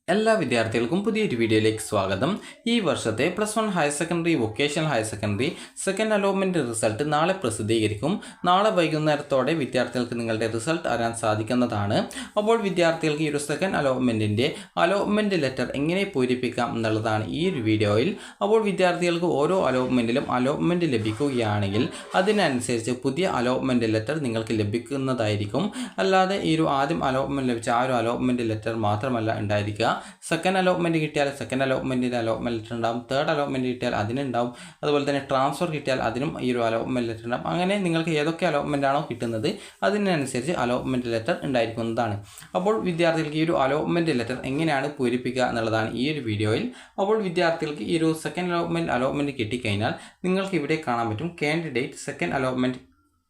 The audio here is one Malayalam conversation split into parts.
എല്ലാ വിദ്യാർത്ഥികൾക്കും പുതിയൊരു വീഡിയോയിലേക്ക് സ്വാഗതം. ഈ വർഷത്തെ +1 higher secondary, vocational higher secondary second allotment result നാളെ പ്രസിദ്ധീകരിക്കും. നാളെ വൈകുന്നേരത്തോടെ വിദ്യാർത്ഥികൾക്ക് നിങ്ങളുടെ റിസൾട്ട് അറിയാൻ സാധിക്കുന്നതാണ്. അപ്പോൾ വിദ്യാർത്ഥികൾക്ക് ഈ ഒരു സെക്കൻഡ് അലോട്ട്മെൻറ്റിൻ്റെ അലോട്ട്മെൻറ്റ് ലെറ്റർ എങ്ങനെ പൂരിപ്പിക്കാം എന്നുള്ളതാണ് ഈ ഒരു വീഡിയോയിൽ. അപ്പോൾ വിദ്യാർത്ഥികൾക്ക് ഓരോ അലോട്ട്മെൻറ്റിലും അലോട്ട്മെൻറ്റ് ലഭിക്കുകയാണെങ്കിൽ അതിനനുസരിച്ച് പുതിയ അലോട്ട്മെൻറ്റ് ലെറ്റർ നിങ്ങൾക്ക് ലഭിക്കുന്നതായിരിക്കും. അല്ലാതെ ഈ ഒരു ആദ്യം അലോട്ട്മെൻറ്റ് ലഭിച്ച ആ ഒരു അലോട്ട്മെൻറ്റ് ലെറ്റർ മാത്രമല്ല ഉണ്ടായിരിക്കുക. സെക്കൻഡ് അലോട്ട്മെൻറ്റ് കിട്ടിയാൽ സെക്കൻഡ് അലോട്ട്മെൻറ്റിൻ്റെ അലോട്ട്മെൻറ്റ് ലെറ്റർ ഉണ്ടാവും. തേർഡ് അലോട്ട്മെൻറ്റ് കിട്ടിയാൽ അതിനുണ്ടാവും. അതുപോലെ തന്നെ ട്രാൻസ്ഫർ കിട്ടിയാൽ അതിനും ഈ ഒരു അലോട്ട്മെൻറ്റ് ലെറ്റർ ഉണ്ടാവും. അങ്ങനെ നിങ്ങൾക്ക് ഏതൊക്കെ അലോട്ട്മെൻ്റ് ആണോ കിട്ടുന്നത് അതിനനുസരിച്ച് അലോട്ട്മെൻറ്റ് ലെറ്റർ ഉണ്ടായിരിക്കുന്നതാണ്. അപ്പോൾ വിദ്യാർത്ഥികൾക്ക് ഈ ഒരു അലോട്ട്മെൻറ്റ് ലെറ്റർ എങ്ങനെയാണ് പൂരിപ്പിക്കുക എന്നുള്ളതാണ് ഈ ഒരു വീഡിയോയിൽ. അപ്പോൾ വിദ്യാർത്ഥികൾക്ക് ഈ ഒരു സെക്കൻഡ് അലോട്ട്മെൻറ്റ് കിട്ടിക്കഴിഞ്ഞാൽ നിങ്ങൾക്ക് ഇവിടെ കാണാൻ പറ്റും കാൻഡിഡേറ്റ് സെക്കൻഡ് അലോട്ട്മെൻറ്റ്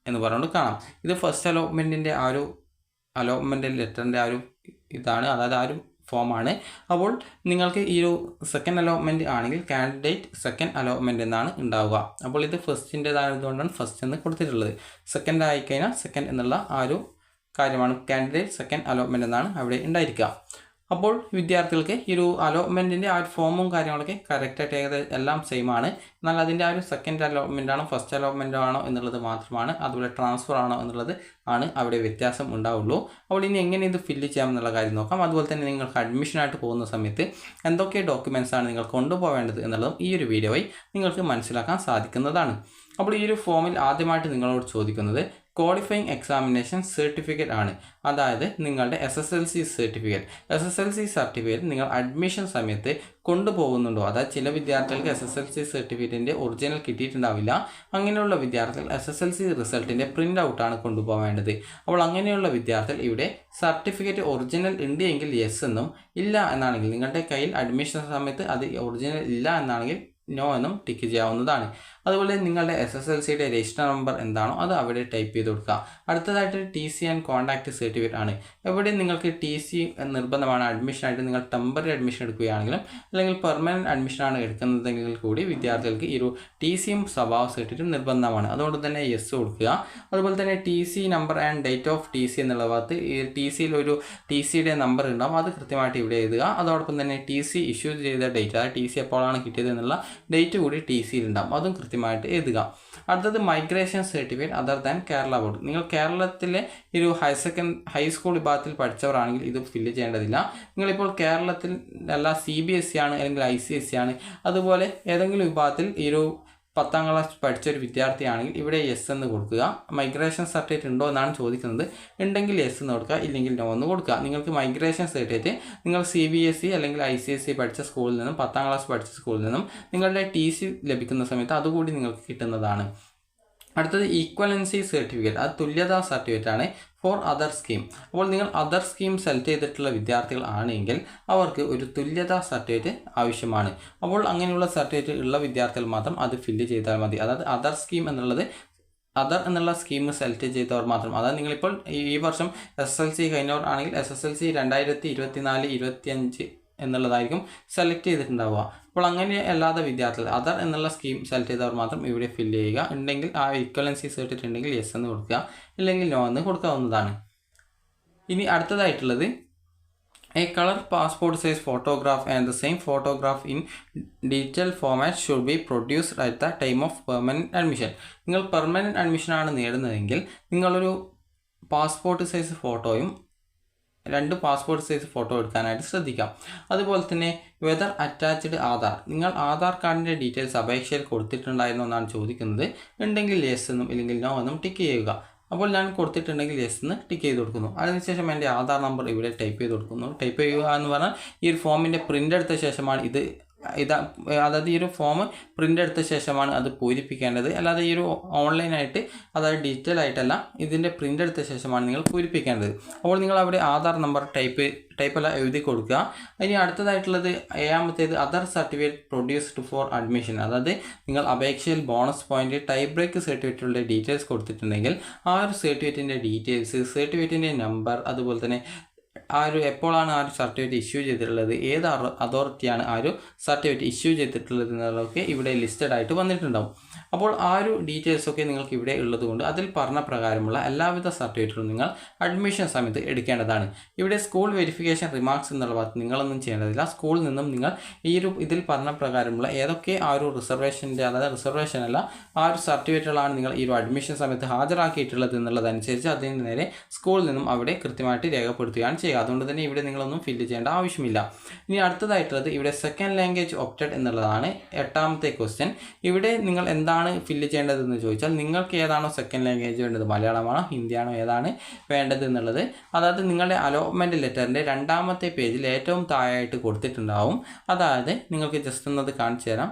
എന്ന് പറഞ്ഞുകൊണ്ട് കാണാം. ഇത് ഫസ്റ്റ് അലോട്ട്മെൻറ്റിൻ്റെ ആ ഒരു അലോട്ട്മെൻറ്റ് ലെറ്ററിൻ്റെ ആ ഒരു ഇതാണ്, അതായത് ആ ഒരു ഫോമാണ്. അപ്പോൾ നിങ്ങൾക്ക് ഈ ഒരു സെക്കൻഡ് അലോട്ട്മെൻറ്റ് ആണെങ്കിൽ കാൻഡിഡേറ്റ് സെക്കൻഡ് അലോട്ട്മെൻറ്റ് എന്നാണ് ഉണ്ടാവുക. അപ്പോൾ ഇത് ഫസ്റ്റിൻ്റെതായതുകൊണ്ടാണ് ഫസ്റ്റ് എന്ന് കൊടുത്തിട്ടുള്ളത്. സെക്കൻഡ് ആയിക്കഴിഞ്ഞാൽ സെക്കൻഡ് എന്നുള്ള ആ ഒരു കാര്യമാണ് കാൻഡിഡേറ്റ് സെക്കൻഡ് അലോട്ട്മെൻറ്റ് എന്നാണ് അവിടെ ഉണ്ടായിരിക്കുക. അപ്പോൾ വിദ്യാർത്ഥികൾക്ക് ഈ ഒരു അലോട്ട്മെൻറ്റിൻ്റെ ആ ഒരു ഫോമും കാര്യങ്ങളൊക്കെ കറക്റ്റായിട്ട് ഏകദേശം എല്ലാം സെയിം ആണ്. എന്നാൽ അതിൻ്റെ ആ ഒരു സെക്കൻഡ് അലോട്ട്മെൻ്റ് ആണോ ഫസ്റ്റ് അലോട്ട്മെൻ്റ് ആണോ എന്നുള്ളത് മാത്രമാണ്, അതുപോലെ ട്രാൻസ്ഫർ ആണോ എന്നുള്ളത് ആണ് അവിടെ വ്യത്യാസം ഉണ്ടാവുള്ളൂ. അപ്പോൾ ഇനി എങ്ങനെ ഇത് ഫില്ല് ചെയ്യാം എന്നുള്ള കാര്യം നോക്കാം. അതുപോലെ തന്നെ നിങ്ങൾക്ക് അഡ്മിഷനായിട്ട് പോകുന്ന സമയത്ത് എന്തൊക്കെ ഡോക്യുമെൻറ്റ്സ് ആണ് നിങ്ങൾ കൊണ്ടുപോകേണ്ടത് എന്നുള്ളതും ഈ ഒരു വീഡിയോയിൽ നിങ്ങൾക്ക് മനസ്സിലാക്കാൻ സാധിക്കുന്നതാണ്. അപ്പോൾ ഈ ഒരു ഫോമിൽ ആദ്യമായിട്ട് നിങ്ങളോട് ചോദിക്കുന്നത് ക്വാളിഫയിങ് എക്സാമിനേഷൻ സർട്ടിഫിക്കറ്റ് ആണ്. അതായത് നിങ്ങളുടെ SSLC സർട്ടിഫിക്കറ്റ് നിങ്ങൾ അഡ്മിഷൻ സമയത്ത് കൊണ്ടുപോകുന്നുണ്ടോ? അതായത് ചില വിദ്യാർത്ഥികൾക്ക് SSLC സർട്ടിഫിക്കറ്റിൻ്റെ ഒറിജിനൽ കിട്ടിയിട്ടുണ്ടാവില്ല. അങ്ങനെയുള്ള വിദ്യാർത്ഥികൾ SSLC റിസൾട്ടിൻ്റെ പ്രിൻ്റ് ഔട്ടാണ് കൊണ്ടുപോകേണ്ടത്. അപ്പോൾ അങ്ങനെയുള്ള വിദ്യാർത്ഥികൾ ഇവിടെ സർട്ടിഫിക്കറ്റ് ഒറിജിനൽ ഉണ്ട് എങ്കിൽ യെസ് എന്നും, ഇല്ല എന്നാണെങ്കിൽ നിങ്ങളുടെ കയ്യിൽ അഡ്മിഷൻ സമയത്ത് അത് ഒറിജിനൽ ഇല്ല എന്നാണെങ്കിൽ നോ എന്നും ടിക്ക് ചെയ്യാവുന്നതാണ്. അതുപോലെ നിങ്ങളുടെ SSLCയുടെ രജിസ്റ്റർ നമ്പർ എന്താണോ അത് അവിടെ ടൈപ്പ് ചെയ്ത് കൊടുക്കുക. അടുത്തതായിട്ട് TC ആൻഡ് കോൺടാക്റ്റ് സർട്ടിഫിക്കറ്റ് ആണ്. എവിടെ നിങ്ങൾക്ക് TC നിർബന്ധമാണ്. അഡ്മിഷനായിട്ട് നിങ്ങൾ ടെമ്പററി അഡ്മിഷൻ എടുക്കുകയാണെങ്കിലും അല്ലെങ്കിൽ പെർമനൻറ്റ് അഡ്മിഷനാണ് എടുക്കുന്നതെങ്കിൽ കൂടി വിദ്യാർത്ഥികൾക്ക് ഈ ഒരു TCയും സ്വഭാവ സർട്ടിഫിക്കറ്റും നിർബന്ധമാണ്. അതുകൊണ്ട് തന്നെ യെസ് കൊടുക്കുക. അതുപോലെ തന്നെ TC number and date of TC എന്നുള്ള ഭാഗത്ത് ഈ TCയിൽ ഒരു TCയുടെ നമ്പർ ഉണ്ടാവും, അത് കൃത്യമായിട്ട് ഇവിടെ എഴുതുക. അതോടൊപ്പം തന്നെ TC ഇഷ്യൂ ചെയ്ത ഡേറ്റ്, അതായത് TC എപ്പോഴാണ് കിട്ടിയത് എന്നുള്ള ഡേറ്റ് കൂടി TCയിൽ ഉണ്ടാവും, അതും കൃത്യമായിട്ട് എഴുതുക. അടുത്തത് migration certificate other than Kerala board. നിങ്ങൾ കേരളത്തിലെ ഒരു ഹൈസ്കൂൾ വിഭാഗത്തിൽ പഠിച്ചവരാണെങ്കിൽ ഇത് ഫില്ല് ചെയ്യേണ്ടതില്ല. നിങ്ങളിപ്പോൾ കേരളത്തിൽ അല്ല CBSE ആണ് അല്ലെങ്കിൽ ICSE ആണ്, അതുപോലെ ഏതെങ്കിലും വിഭാഗത്തിൽ ഈ ഒരു 10ാം ക്ലാസ് പഠിച്ച ഒരു വിദ്യാർത്ഥിയാണെങ്കിൽ ഇവിടെ യെസ് എന്ന് കൊടുക്കുക. മൈഗ്രേഷൻ സർട്ടിഫിക്കറ്റ് ഉണ്ടോ എന്നാണ് ചോദിക്കുന്നത്. ഉണ്ടെങ്കിൽ യെസ് എന്ന് കൊടുക്കുക, ഇല്ലെങ്കിൽ നോ എന്ന് കൊടുക്കുക. നിങ്ങൾക്ക് മൈഗ്രേഷൻ സർട്ടിഫിക്കറ്റ് നിങ്ങൾ CBSE അല്ലെങ്കിൽ ICSE പഠിച്ച സ്കൂളിൽ നിന്നും 10ാം ക്ലാസ് പഠിച്ച സ്കൂളിൽ നിന്നും നിങ്ങളുടെ TC ലഭിക്കുന്ന സമയത്ത് അതുകൂടി നിങ്ങൾക്ക് കിട്ടുന്നതാണ്. അടുത്തത് ഈക്വലൻസി സർട്ടിഫിക്കറ്റ്, അത് തുല്യതാ സർട്ടിഫിക്കറ്റ് ആണ് ഫോർ അതർ സ്കീം. അപ്പോൾ നിങ്ങൾ അതർ സ്കീം സെലക്ട് ചെയ്തിട്ടുള്ള വിദ്യാർത്ഥികൾ ആണെങ്കിൽ അവർക്ക് ഒരു തുല്യതാ സർട്ടിഫിക്കറ്റ് ആവശ്യമാണ്. അപ്പോൾ അങ്ങനെയുള്ള സർട്ടിഫിക്കറ്റ് ഉള്ള വിദ്യാർത്ഥികൾ മാത്രം അത് ഫില്ല് ചെയ്താൽ മതി. അതായത് അതർ സ്കീം എന്നുള്ളത് അതർ എന്നുള്ള സ്കീം സെലക്ട് ചെയ്തവർ മാത്രം. അതായത് നിങ്ങളിപ്പോൾ ഈ വർഷം SSLC കഴിഞ്ഞവർ ആണെങ്കിൽ SSLC 2024-25 എന്നുള്ളതായിരിക്കും സെലക്ട് ചെയ്തിട്ടുണ്ടാവുക. അപ്പോൾ അങ്ങനെ അല്ലാതെ വിദ്യാർത്ഥികൾ അതർ എന്നുള്ള സ്കീം സെലക്ട് ചെയ്തവർ മാത്രം ഇവിടെ ഫില്ല് ചെയ്യുക. ഉണ്ടെങ്കിൽ ആ ഈക്വലൻസി സർട്ടിഫിക്കറ്റ് ഉണ്ടെങ്കിൽ യെസ് എന്ന് കൊടുക്കുക, ഇല്ലെങ്കിൽ നോ എന്ന് കൊടുക്കാവുന്നതാണ്. ഇനി അടുത്തതായിട്ടുള്ളത് A color passport size photograph and the same photograph in digital format should be produced at the time of permanent admission. നിങ്ങൾ പെർമനൻറ്റ് അഡ്മിഷൻ ആണ് നേടുന്നതെങ്കിൽ നിങ്ങളൊരു പാസ്പോർട്ട് സൈസ് ഫോട്ടോയും 2 പാസ്പോർട്ട് സൈസ് ഫോട്ടോ എടുക്കാനായിട്ട് ശ്രദ്ധിക്കാം. അതുപോലെ തന്നെ വെദർ അറ്റാച്ച്ഡ് ആധാർ, നിങ്ങൾ ആധാർ കാർഡിൻ്റെ ഡീറ്റെയിൽസ് അപേക്ഷയിൽ കൊടുത്തിട്ടുണ്ടായിരുന്നോ എന്നാണ് ചോദിക്കുന്നത്. ഉണ്ടെങ്കിൽ യെസ് എന്നും ഇല്ലെങ്കിൽ നോ എന്നും ടിക്ക് ചെയ്യുക. അപ്പോൾ ഞാൻ കൊടുത്തിട്ടുണ്ടെങ്കിൽ യെസ് എന്ന് ടിക്ക് ചെയ്ത് കൊടുക്കുന്നു. അതിനുശേഷം എൻ്റെ ആധാർ നമ്പർ ഇവിടെ ടൈപ്പ് ചെയ്ത് കൊടുക്കുന്നു. ടൈപ്പ് ചെയ്യുക എന്ന് പറഞ്ഞാൽ ഈ ഒരു ഫോമിൻ്റെ പ്രിൻ്റ് എടുത്ത ശേഷമാണ് അതായത് ഈ ഒരു ഫോം പ്രിൻ്റ് എടുത്ത ശേഷമാണ് അത് പൂരിപ്പിക്കേണ്ടത്. അല്ലാതെ ഈ ഒരു ഓൺലൈനായിട്ട്, അതായത് ഡിജിറ്റൽ ആയിട്ടല്ല, ഇതിൻ്റെ പ്രിൻ്റ് എടുത്ത ശേഷമാണ് നിങ്ങൾ പൂരിപ്പിക്കേണ്ടത്. അപ്പോൾ നിങ്ങൾ അവിടെ ആധാർ നമ്പർ ടൈപ്പല്ല എഴുതി കൊടുക്കുക. ഇനി അടുത്തതായിട്ടുള്ളത് 7ാമത്തേത് other certificate produced for admission. അതായത് നിങ്ങൾ അപേക്ഷയിൽ ബോണസ് പോയിൻ്റ്, ടൈ ബ്രേക്ക് സർട്ടിഫിക്കറ്റുകളുടെ ഡീറ്റെയിൽസ് കൊടുത്തിട്ടുണ്ടെങ്കിൽ ആ ഒരു സർട്ടിഫിക്കറ്റിൻ്റെ ഡീറ്റെയിൽസ്, സർട്ടിഫിക്കറ്റിൻ്റെ നമ്പർ, അതുപോലെ തന്നെ എപ്പോഴാണ് ആ ഒരു സർട്ടിഫിക്കറ്റ് ഇഷ്യൂ ചെയ്തിട്ടുള്ളത്, ഏത് അതോറിറ്റിയാണ് ആ ഒരു സർട്ടിഫിക്കറ്റ് ഇഷ്യൂ ചെയ്തിട്ടുള്ളത് എന്നുള്ളതൊക്കെ ഇവിടെ ലിസ്റ്റഡ് ആയിട്ട് വന്നിട്ടുണ്ടാവും. അപ്പോൾ ആ ഒരു ഡീറ്റെയിൽസൊക്കെ നിങ്ങൾക്ക് ഇവിടെ ഉള്ളതുകൊണ്ട് അതിൽ പറഞ്ഞ പ്രകാരമുള്ള എല്ലാവിധ സർട്ടിഫിക്കറ്റുകളും നിങ്ങൾ അഡ്മിഷൻ സമയത്ത് എടുക്കേണ്ടതാണ്. ഇവിടെ സ്കൂൾ വെരിഫിക്കേഷൻ റിമാർക്സ് എന്നുള്ള ഭാഗത്ത് നിങ്ങളൊന്നും ചെയ്യേണ്ടതില്ല. സ്കൂളിൽ നിന്നും നിങ്ങൾ ഇതിൽ പറഞ്ഞ പ്രകാരമുള്ള ഏതൊക്കെ ആ ഒരു റിസർവേഷൻ്റെ, അതായത് റിസർവേഷൻ അല്ല, ആ ഒരു സർട്ടിഫിക്കറ്റുകളാണ് നിങ്ങൾ ഈ ഒരു അഡ്മിഷൻ സമയത്ത് ഹാജരാക്കിയിട്ടുള്ളത് എന്നുള്ളതനുസരിച്ച് അതിന് നേരെ സ്കൂളിൽ നിന്നും അവിടെ കൃത്യമായിട്ട് രേഖപ്പെടുത്തുകയാണ് ചെയ്യുക. അതുകൊണ്ട് തന്നെ ഇവിടെ നിങ്ങളൊന്നും ഫില്ല് ചെയ്യേണ്ട ആവശ്യമില്ല. ഇനി അടുത്തതായിട്ടുള്ളത് ഇവിടെ സെക്കൻഡ് ലാംഗ്വേജ് ഓപ്റ്റഡ് എന്നുള്ളതാണ് 8ാമത്തെ ക്വസ്റ്റ്യൻ. ഇവിടെ നിങ്ങൾ എന്താണ് ഫില്ല് ചെയ്യേണ്ടതെന്ന് ചോദിച്ചാൽ നിങ്ങൾക്ക് ഏതാണോ സെക്കൻഡ് ലാംഗ്വേജ് വേണ്ടത്, മലയാളമാണോ ഹിന്ദിയാണോ ഏതാണ് വേണ്ടത് എന്നുള്ളത്, അതായത് നിങ്ങളുടെ അലോട്ട്മെൻറ്റ് ലെറ്ററിൻ്റെ 2ാമത്തെ പേജിൽ ഏറ്റവും താഴെയായിട്ട് കൊടുത്തിട്ടുണ്ടാവും. അതായത് നിങ്ങൾക്ക് ജസ്റ്റ് ഒന്നത് കാണിച്ചു തരാം.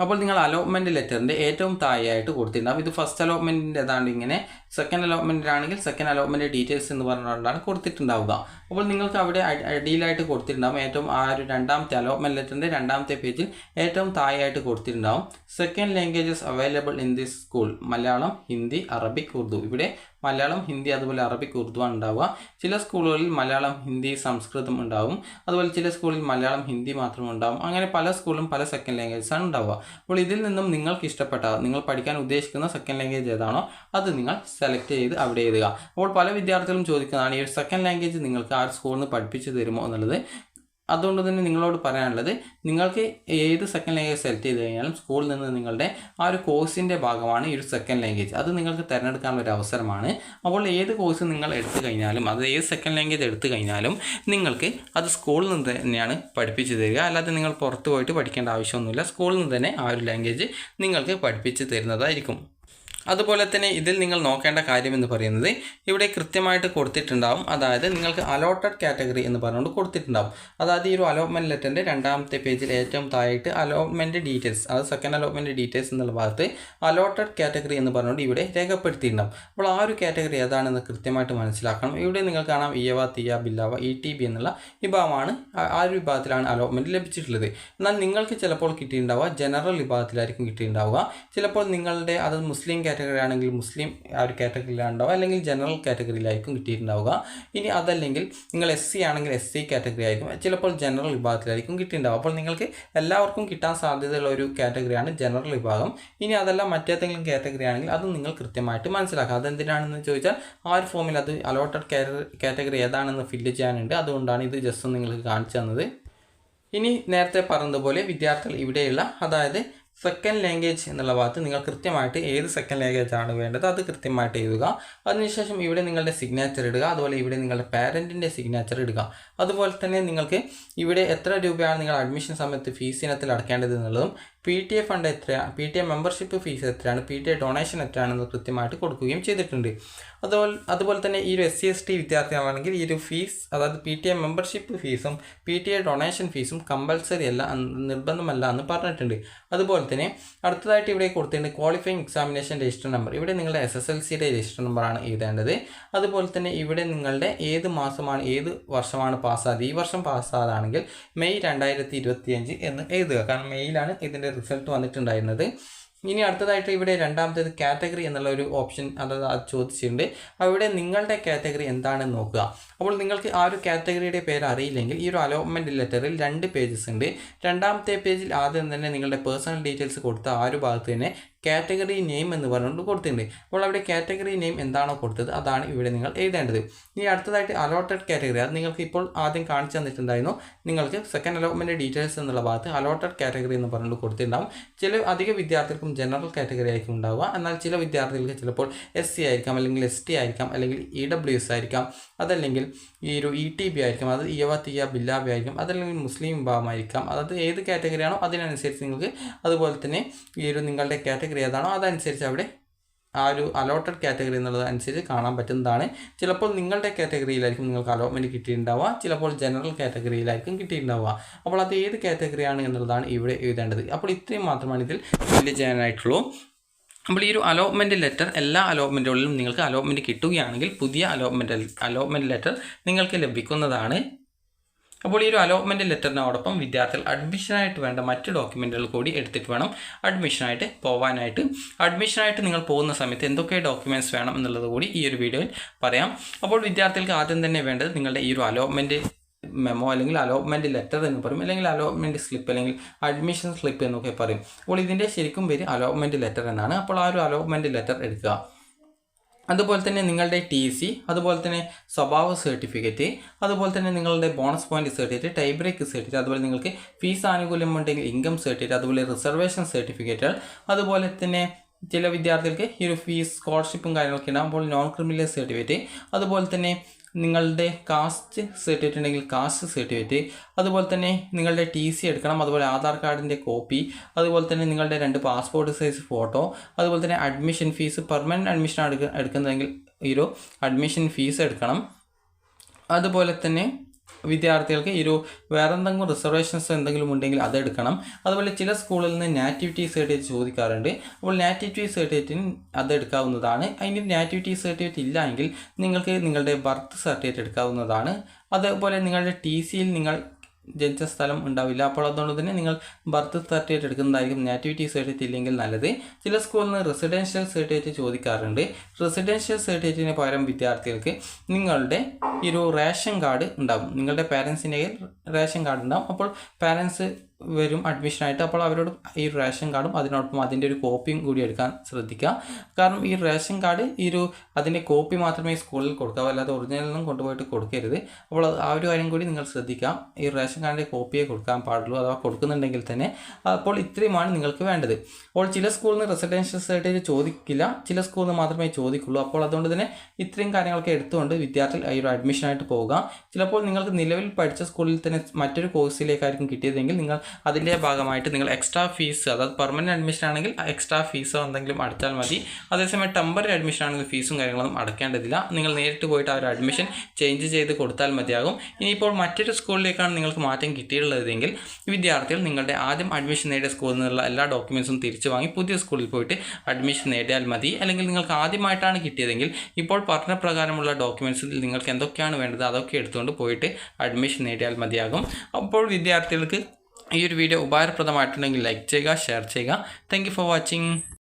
അപ്പോൾ നിങ്ങൾ അലോട്ട്മെൻറ്റ് ലെറ്ററിൻ്റെ ഏറ്റവും താഴെയായിട്ട് കൊടുത്തിട്ടുണ്ടാവും. ഇത് ഫസ്റ്റ് അലോട്ട്മെൻറ്റിൻ്റെ ഏതാണ്ട് ഇങ്ങനെ, സെക്കൻഡ് അലോട്ട്മെൻറ്റിലാണെങ്കിൽ സെക്കൻഡ് അലോട്ട്മെൻറ്റ് ഡീറ്റെയിൽസ് എന്ന് പറഞ്ഞുകൊണ്ടാണ് കൊടുത്തിട്ടുണ്ടാവുക. അപ്പോൾ നിങ്ങൾക്ക് അവിടെ അടിയിലായിട്ട് കൊടുത്തിട്ടുണ്ടാവും ഏറ്റവും ആ ഒരു 2ാമത്തെ അലോട്ട്മെൻറ്റ് ലെറ്ററിൻ്റെ 2ാമത്തെ പേജിൽ ഏറ്റവും താഴെയായിട്ട് കൊടുത്തിട്ടുണ്ടാവും second languages available in this school, Malayalam, Hindi, Arabic, Urdu. ഇവിടെ മലയാളം, ഹിന്ദി അതുപോലെ അറബിക്, ഉറുദു ആണ് ഉണ്ടാവുക. ചില സ്കൂളുകളിൽ മലയാളം, ഹിന്ദി, സംസ്കൃതം ഉണ്ടാവും. അതുപോലെ ചില സ്കൂളിൽ മലയാളം, ഹിന്ദി മാത്രം ഉണ്ടാവും. അങ്ങനെ പല സ്കൂളിലും പല സെക്കൻഡ് ലാംഗ്വേജസ് ആണ് ഉണ്ടാവുക. അപ്പോൾ ഇതിൽ നിന്നും നിങ്ങൾക്ക് ഇഷ്ടപ്പെട്ട, നിങ്ങൾ പഠിക്കാൻ ഉദ്ദേശിക്കുന്ന സെക്കൻഡ് ലാംഗ്വേജ് ഏതാണോ അത് നിങ്ങൾ സെലക്ട് ചെയ്ത് അവിടെ എഴുതുക. അപ്പോൾ പല വിദ്യാർത്ഥികളും ചോദിക്കുന്നതാണ്, ഈ ഒരു സെക്കൻഡ് ലാംഗ്വേജ് നിങ്ങൾക്ക് ആ സ്കൂളിൽ നിന്ന് പഠിപ്പിച്ച് തരുമോ എന്നുള്ളത്. അതുകൊണ്ട് തന്നെ നിങ്ങളോട് പറയാനുള്ളത്, നിങ്ങൾക്ക് ഏത് സെക്കൻഡ് ലാംഗ്വേജ് സെലക്ട് ചെയ്ത് കഴിഞ്ഞാലും സ്കൂളിൽ നിന്ന് നിങ്ങളുടെ ആ ഒരു കോഴ്സിൻ്റെ ഭാഗമാണ് ഈ ഒരു സെക്കൻഡ് ലാംഗ്വേജ്. അത് നിങ്ങൾക്ക് തിരഞ്ഞെടുക്കാനുള്ള ഒരു അവസരമാണ്. അപ്പോൾ ഏത് കോഴ്സ് നിങ്ങൾ എടുത്തു കഴിഞ്ഞാലും, അത് ഏത് സെക്കൻഡ് ലാംഗ്വേജ് എടുത്തു കഴിഞ്ഞാലും നിങ്ങൾക്ക് അത് സ്കൂളിൽ നിന്ന് തന്നെയാണ് പഠിപ്പിച്ച് തരിക. അല്ലാതെ നിങ്ങൾ പുറത്ത് പോയിട്ട് പഠിക്കേണ്ട ആവശ്യമൊന്നുമില്ല. സ്കൂളിൽ നിന്ന് തന്നെ ആ ഒരു ലാംഗ്വേജ് നിങ്ങൾക്ക് പഠിപ്പിച്ച് തരുന്നതായിരിക്കും. അതുപോലെ തന്നെ ഇതിൽ നിങ്ങൾ നോക്കേണ്ട കാര്യമെന്ന് പറയുന്നത് ഇവിടെ കൃത്യമായിട്ട് കൊടുത്തിട്ടുണ്ടാവും. അതായത് നിങ്ങൾക്ക് അലോട്ടഡ് കാറ്റഗറി എന്ന് പറഞ്ഞുകൊണ്ട് കൊടുത്തിട്ടുണ്ടാവും. അതായത് ഈ ഒരു അലോട്ട്മെൻറ്റ് ലെറ്ററിൻ്റെ 2ാമത്തെ പേജിൽ ഏറ്റവും താഴെയായിട്ട് അലോട്ട്മെൻറ്റ് ഡീറ്റെയിൽസ്, അത് സെക്കൻഡ് അലോട്ട്മെൻറ്റ് ഡീറ്റെയിൽസ് എന്നുള്ള ഭാഗത്ത് അലോട്ടഡ് കാറ്റഗറി എന്ന് പറഞ്ഞുകൊണ്ട് ഇവിടെ രേഖപ്പെടുത്തിയിട്ടുണ്ടാവും. അപ്പോൾ ആ ഒരു കാറ്റഗറി ഏതാണെന്ന് കൃത്യമായിട്ട് മനസ്സിലാക്കണം. ഇവിടെ നിങ്ങൾ കാണാം ഇയവ, തിയ, ബില്ലാവ, ETB എന്നുള്ള വിഭാഗമാണ്. ആ ഒരു വിഭാഗത്തിലാണ് അലോട്ട്മെൻറ്റ് ലഭിച്ചിട്ടുള്ളത്. എന്നാൽ നിങ്ങൾക്ക് ചിലപ്പോൾ കിട്ടിയിട്ടുണ്ടാവുക ജനറൽ വിഭാഗത്തിലായിരിക്കും കിട്ടിയിട്ടുണ്ടാവുക. ചിലപ്പോൾ നിങ്ങളുടെ അത് മുസ്ലിം കാറ്റഗറി ആണെങ്കിൽ മുസ്ലിം ആ ഒരു കാറ്റഗറിയിലാണ് ഉണ്ടാവുക, അല്ലെങ്കിൽ ജനറൽ കാറ്റഗറിയിലായിരിക്കും കിട്ടിയിട്ടുണ്ടാവുക. ഇനി അതല്ലെങ്കിൽ നിങ്ങൾ SC ആണെങ്കിൽ SC കാറ്റഗറി ആയിരിക്കും, ചിലപ്പോൾ ജനറൽ വിഭാഗത്തിലായിരിക്കും കിട്ടിയിട്ടുണ്ടാവുക. അപ്പോൾ നിങ്ങൾക്ക് എല്ലാവർക്കും കിട്ടാൻ സാധ്യതയുള്ള ഒരു കാറ്റഗറിയാണ് ജനറൽ വിഭാഗം. ഇനി അതല്ല മറ്റേതെങ്കിലും കാറ്റഗറി ആണെങ്കിൽ അത് നിങ്ങൾ കൃത്യമായിട്ട് മനസ്സിലാക്കുക. അതെന്തിനാണെന്ന് ചോദിച്ചാൽ ആ ഒരു ഫോമിൽ അത് അലോട്ടഡ് കാറ്റഗറി ഏതാണെന്ന് ഫില്ല് ചെയ്യാനുണ്ട്. അതുകൊണ്ടാണ് ഇത് ജസ്റ്റ് നിങ്ങൾക്ക് കാണിച്ചു തന്നത്. ഇനി നേരത്തെ പറഞ്ഞതുപോലെ വിദ്യാർത്ഥികൾ ഇവിടെയുള്ള, അതായത് സെക്കൻഡ് ലാംഗ്വേജ് എന്നുള്ള ഭാഗത്ത് നിങ്ങൾ കൃത്യമായിട്ട് ഏത് സെക്കൻഡ് ലാംഗ്വേജ് ആണ് വേണ്ടത് അത് കൃത്യമായിട്ട് എഴുതുക. അതിനുശേഷം ഇവിടെ നിങ്ങളുടെ സിഗ്നേച്ചർ ഇടുക. അതുപോലെ ഇവിടെ നിങ്ങളുടെ പാരൻറ്റിൻ്റെ സിഗ്നേച്ചർ ഇടുക. അതുപോലെ തന്നെ നിങ്ങൾക്ക് ഇവിടെ എത്ര രൂപയാണ് നിങ്ങൾ അഡ്മിഷൻ സമയത്ത് ഫീസ് ഇനത്തിൽ അടയ്ക്കേണ്ടത് എന്നുള്ളതും, PTA ഫണ്ട് എത്രയാണ്, PTA മെമ്പർഷിപ്പ് ഫീസ് എത്രയാണ്, PTA ഡൊണേഷൻ എത്രയാണെന്ന് കൃത്യമായിട്ട് കൊടുക്കുകയും ചെയ്തിട്ടുണ്ട്. അതുപോലെ തന്നെ ഈ ഒരു SC/ST വിദ്യാർത്ഥികളാണെങ്കിൽ ഈ ഒരു ഫീസ്, അതായത് PTA മെമ്പർഷിപ്പ് ഫീസും PTA ഡൊണേഷൻ ഫീസും കമ്പൽസറി അല്ല, നിർബന്ധമല്ല എന്ന് പറഞ്ഞിട്ടുണ്ട്. അതുപോലെ തന്നെ അടുത്തതായിട്ട് ഇവിടെ കൊടുത്തിട്ടുണ്ട് ക്വാളിഫയിങ് എക്സാമിനേഷൻ രജിസ്റ്റർ നമ്പർ. ഇവിടെ നിങ്ങളുടെ SSLCയുടെ രജിസ്റ്റർ നമ്പറാണ് എഴുതേണ്ടത്. അതുപോലെ തന്നെ ഇവിടെ നിങ്ങളുടെ ഏത് മാസമാണ്, ഏത് വർഷമാണ് പാസ്സായത്, ഈ വർഷം പാസ്സായതാണെങ്കിൽ മെയ് 2025 എന്ന് എഴുതുക. കാരണം മെയ്യിലാണ് ഇതിൻ്റെ റിസൾട്ട് വന്നിട്ടുണ്ടായിരുന്നത്. ഇനി അടുത്തതായിട്ട് ഇവിടെ 2ാമത്തേത് കാറ്റഗറി എന്നുള്ള ഒരു ഓപ്ഷൻ അത് ചോദിച്ചിട്ടുണ്ട്. അവിടെ നിങ്ങളുടെ കാറ്റഗറി എന്താണെന്ന് നോക്കുക. അപ്പോൾ നിങ്ങൾക്ക് ആ ഒരു കാറ്റഗറിയുടെ പേര് അറിയില്ലെങ്കിൽ ഈ ഒരു അലോട്ട്മെൻറ്റ് ലെറ്ററിൽ 2 പേജസ് ഉണ്ട്. 2ാമത്തെ പേജിൽ ആദ്യം തന്നെ നിങ്ങളുടെ പേഴ്സണൽ ഡീറ്റെയിൽസ് കൊടുത്ത ആ ഒരു ഭാഗത്ത് തന്നെ കാറ്റഗറി നെയിം എന്ന് പറഞ്ഞുകൊണ്ട് കൊടുത്തിട്ടുണ്ട്. അപ്പോൾ അവിടെ കാറ്റഗറി നെയിം എന്താണോ കൊടുത്തത് അതാണ് ഇവിടെ നിങ്ങൾ എഴുതേണ്ടത്. ഇനി അടുത്തതായിട്ട് അലോട്ടഡ് കാറ്റഗറി, അത് നിങ്ങൾക്ക് ഇപ്പോൾ ആദ്യം കാണിച്ചു തന്നിട്ടുണ്ടായിരുന്നു. നിങ്ങൾക്ക് സെക്കൻഡ് അലോട്ട്മെൻറ്റ് ഡീറ്റെയിൽസ് എന്നുള്ള ഭാഗത്ത് അലോട്ടഡ് കാറ്റഗറി എന്ന് പറഞ്ഞുകൊണ്ട് കൊടുത്തിട്ടുണ്ടാവും. ചില അധിക വിദ്യാർത്ഥികൾക്കും ജനറൽ കാറ്റഗറി ആയിരിക്കും ഉണ്ടാവുക. എന്നാൽ ചില വിദ്യാർത്ഥികൾക്ക് ചിലപ്പോൾ SC ആയിരിക്കാം, അല്ലെങ്കിൽ ST ആയിരിക്കാം, അല്ലെങ്കിൽ EWS ആയിരിക്കാം, അതല്ലെങ്കിൽ ഈ ഒരു ETB ആയിരിക്കും, അത് ഇയവ, തിയ, ബില്ലാവ ആയിരിക്കും, അതല്ലെങ്കിൽ മുസ്ലിം വിഭാഗമായിരിക്കാം. അതായത് ഏത് കാറ്റഗറിയാണോ അതിനനുസരിച്ച് നിങ്ങൾക്ക്, അതുപോലെ തന്നെ ഈ ഒരു നിങ്ങളുടെ കാറ്റഗറി ഏതാണോ അതനുസരിച്ച് അവിടെ ആ ഒരു അലോട്ടഡ് കാറ്റഗറി എന്നുള്ളത് അനുസരിച്ച് കാണാൻ പറ്റുന്നതാണ്. ചിലപ്പോൾ നിങ്ങളുടെ കാറ്റഗറിയിലായിരിക്കും നിങ്ങൾക്ക് അലോട്ട്മെൻറ്റ് കിട്ടിയിട്ടുണ്ടാവുക, ചിലപ്പോൾ ജനറൽ കാറ്റഗറിയിലായിരിക്കും കിട്ടിയിട്ടുണ്ടാവുക. അപ്പോൾ അത് ഏത് കാറ്റഗറിയാണ് എന്നുള്ളതാണ് ഇവിടെ എഴുതേണ്ടത്. അപ്പോൾ ഇത്രയും മാത്രമാണ് ഇതിൽ ഫില്ല് ചെയ്യാനായിട്ടുള്ളൂ. അപ്പോൾ ഈ ഒരു അലോട്ട്മെൻറ്റ് ലെറ്റർ എല്ലാ അലോട്ട്മെൻറ്റുകളിലും നിങ്ങൾക്ക് അലോട്ട്മെൻറ്റ് കിട്ടുകയാണെങ്കിൽ പുതിയ അലോട്ട്മെൻറ്റ് ലെറ്റർ നിങ്ങൾക്ക് ലഭിക്കുന്നതാണ്. അപ്പോൾ ഈ ഒരു അലോട്ട്മെൻറ്റ് ലെറ്ററിനോടൊപ്പം വിദ്യാർത്ഥികൾ അഡ്മിഷനായിട്ട് വേണ്ട മറ്റ് ഡോക്യുമെൻറ്റുകൾ കൂടി എടുത്തിട്ട് വേണം അഡ്മിഷനായിട്ട് പോകാനായിട്ട്. അഡ്മിഷനായിട്ട് നിങ്ങൾ പോകുന്ന സമയത്ത് എന്തൊക്കെ ഡോക്യുമെൻറ്റ്സ് വേണം എന്നുള്ളത് കൂടി ഈ ഒരു വീഡിയോയിൽ പറയാം. അപ്പോൾ വിദ്യാർത്ഥികൾക്ക് ആദ്യം തന്നെ വേണ്ടത് നിങ്ങളുടെ ഈ ഒരു അലോട്ട്മെൻറ്റ് മെമ്മോ അല്ലെങ്കിൽ അലോട്ട്മെൻറ്റ് ലെറ്റർ എന്ന് പറയും, അല്ലെങ്കിൽ അലോട്ട്മെൻറ്റ് സ്ലിപ്പ് അല്ലെങ്കിൽ അഡ്മിഷൻ സ്ലിപ്പ് എന്നൊക്കെ പറയും. അപ്പോൾ ഇതിൻ്റെ ശരിക്കും പേര് അലോട്ട്മെൻറ്റ് ലെറ്റർ എന്നാണ്. അപ്പോൾ ആ ഒരു അലോട്ട്മെൻറ്റ് ലെറ്റർ എടുക്കുക. അതുപോലെ തന്നെ നിങ്ങളുടെ TC, അതുപോലെ തന്നെ സ്വഭാവ സർട്ടിഫിക്കറ്റ്, അതുപോലെ തന്നെ നിങ്ങളുടെ bonus point certificate, tie break certificate, അതുപോലെ നിങ്ങൾക്ക് ഫീസ് ആനുകൂല്യം ഉണ്ടെങ്കിൽ ഇൻകം സർട്ടിഫിക്കറ്റ്, അതുപോലെ റിസർവേഷൻ സർട്ടിഫിക്കറ്റുകൾ, അതുപോലെ തന്നെ ചില വിദ്യാർത്ഥികൾക്ക് ഈ ഒരു ഫീസ് സ്കോളർഷിപ്പും കാര്യങ്ങളൊക്കെ ഉണ്ടാകും. അപ്പോൾ നോൺ ക്രിമിനൽ സർട്ടിഫിക്കറ്റ്, അതുപോലെ തന്നെ നിങ്ങളുടെ കാസ്റ്റ് സർട്ടിഫിക്കറ്റ് ഉണ്ടെങ്കിൽ കാസ്റ്റ് സർട്ടിഫിക്കറ്റ്, അതുപോലെ തന്നെ നിങ്ങളുടെ TC എടുക്കണം, അതുപോലെ ആധാർ കാർഡിൻ്റെ കോപ്പി, അതുപോലെ തന്നെ നിങ്ങളുടെ 2 പാസ്പോർട്ട് സൈസ് ഫോട്ടോ, അതുപോലെ തന്നെ അഡ്മിഷൻ ഫീസ്, പെർമനൻറ്റ് അഡ്മിഷൻ എടുക്കുന്നതെങ്കിൽ ഈ ഒരു അഡ്മിഷൻ ഫീസ് എടുക്കണം. അതുപോലെ തന്നെ വിദ്യാർത്ഥികൾക്ക് ഈ ഒരു വേറെ എന്തെങ്കിലും റിസർവേഷൻസ് എന്തെങ്കിലും ഉണ്ടെങ്കിൽ അതെടുക്കണം. അതുപോലെ ചില സ്കൂളിൽ നിന്ന് നാറ്റിവിറ്റി സർട്ടിഫിക്കറ്റ് ചോദിക്കാറുണ്ട്. അപ്പോൾ നാറ്റിവിറ്റി സർട്ടിഫിക്കറ്റിന് അതെടുക്കാവുന്നതാണ്. അതിന് നാറ്റിവിറ്റി സർട്ടിഫിക്കറ്റ് ഇല്ല എങ്കിൽ നിങ്ങൾക്ക് നിങ്ങളുടെ ബർത്ത് സർട്ടിഫിക്കറ്റ് എടുക്കാവുന്നതാണ്. അതേപോലെ നിങ്ങളുടെ TCയിൽ നിങ്ങൾ ജനിച്ച സ്ഥലം ഉണ്ടാവില്ല. അപ്പോൾ അതുകൊണ്ട് തന്നെ നിങ്ങൾ ബർത്ത് സർട്ടിഫിക്കറ്റ് എടുക്കുന്നതായിരിക്കും നാറ്റിവിറ്റി സർട്ടിഫിക്കറ്റ് ഇല്ലെങ്കിൽ നല്ലത്. ചില സ്കൂളിൽ നിന്ന് റെസിഡൻഷ്യൽ സർട്ടിഫിക്കറ്റ് ചോദിക്കാറുണ്ട്. റെസിഡൻഷ്യൽ സർട്ടിഫിക്കറ്റിന് പകരം വിദ്യാർത്ഥികൾക്ക് നിങ്ങളുടെ ഈ ഒരു റേഷൻ കാർഡ് ഉണ്ടാകും. നിങ്ങളുടെ പാരൻസിൻ്റെ കയ്യിൽ റേഷൻ കാർഡ് ഉണ്ടാകും. അപ്പോൾ പാരൻസ് വരും അഡ്മിഷനായിട്ട്. അപ്പോൾ അവരോട് ഈ റേഷൻ കാർഡും അതിനോടൊപ്പം അതിൻ്റെ ഒരു കോപ്പിയും കൂടി എടുക്കാൻ ശ്രദ്ധിക്കുക. കാരണം ഈ റേഷൻ കാർഡ് അതിൻ്റെ കോപ്പി മാത്രമേ സ്കൂളിൽ കൊടുക്കാവൂ, അല്ലാതെ ഒറിജിനലൊന്നും കൊണ്ടുപോയിട്ട് കൊടുക്കരുത്. അപ്പോൾ ആ ഒരു കാര്യം കൂടി നിങ്ങൾ ശ്രദ്ധിക്കാം. ഈ റേഷൻ കാർഡിൻ്റെ കോപ്പിയെ കൊടുക്കാൻ പാടുള്ളൂ, അഥവാ കൊടുക്കുന്നുണ്ടെങ്കിൽ തന്നെ. അപ്പോൾ ഇത്രയുമാണ് നിങ്ങൾക്ക് വേണ്ടത്. അപ്പോൾ ചില സ്കൂളിൽ നിന്ന് റെസിഡൻഷ്യൽ സർട്ടിഫിക്കറ്റ് ചോദിക്കില്ല, ചില സ്കൂളിൽ നിന്ന് മാത്രമേ ചോദിക്കുള്ളൂ. അപ്പോൾ അതുകൊണ്ട് തന്നെ ഇത്രയും കാര്യങ്ങളൊക്കെ എടുത്തുകൊണ്ട് വിദ്യാർത്ഥികൾ ഈ ഒരു അഡ്മിഷനായിട്ട് പോവുക. ചിലപ്പോൾ നിങ്ങൾക്ക് നിലവിൽ പഠിച്ച സ്കൂളിൽ തന്നെ മറ്റൊരു കോഴ്സിലേക്കായിരിക്കും കിട്ടിയതെങ്കിൽ നിങ്ങൾ അതിൻ്റെ ഭാഗമായിട്ട് നിങ്ങൾ എക്സ്ട്രാ ഫീസ്, അതായത് പെർമനൻറ്റ് അഡ്മിഷൻ ആണെങ്കിൽ എക്സ്ട്രാ ഫീസോ എന്തെങ്കിലും അടച്ചാൽ മതി. അതേസമയം ടെമ്പററി അഡ്മിഷൻ ആണെങ്കിൽ ഫീസും കാര്യങ്ങളൊന്നും അടയ്ക്കേണ്ടതില്ല. നിങ്ങൾ നേരിട്ട് പോയിട്ട് ആ ഒരു അഡ്മിഷൻ ചേഞ്ച് ചെയ്ത് കൊടുത്താൽ മതിയാകും. ഇനിയിപ്പോൾ മറ്റൊരു സ്കൂളിലേക്കാണ് നിങ്ങൾക്ക് മാറ്റം കിട്ടിയിട്ടുള്ളതെങ്കിൽ വിദ്യാർത്ഥികൾ നിങ്ങളുടെ ആദ്യം അഡ്മിഷൻ നേടിയ സ്കൂളിൽ നിന്നുള്ള എല്ലാ ഡോക്യുമെൻറ്റ്സും തിരിച്ചു വാങ്ങി പുതിയ സ്കൂളിൽ പോയിട്ട് അഡ്മിഷൻ നേടിയാൽ മതി. അല്ലെങ്കിൽ നിങ്ങൾക്ക് ആദ്യമായിട്ടാണ് കിട്ടിയതെങ്കിൽ ഇപ്പോൾ പറഞ്ഞ പ്രകാരമുള്ള ഡോക്യുമെൻറ്റ്സിൽ നിങ്ങൾക്ക് എന്തൊക്കെയാണ് വേണ്ടത് അതൊക്കെ എടുത്തുകൊണ്ട് പോയിട്ട് അഡ്മിഷൻ നേടിയാൽ മതിയാകും. അപ്പോൾ വിദ്യാർത്ഥികൾക്ക് ഈ ഒരു വീഡിയോ ഉപകാരപ്രദമായിട്ടുണ്ടെങ്കിൽ ലൈക്ക് ചെയ്യുക, ഷെയർ ചെയ്യുക. Thank you for watching.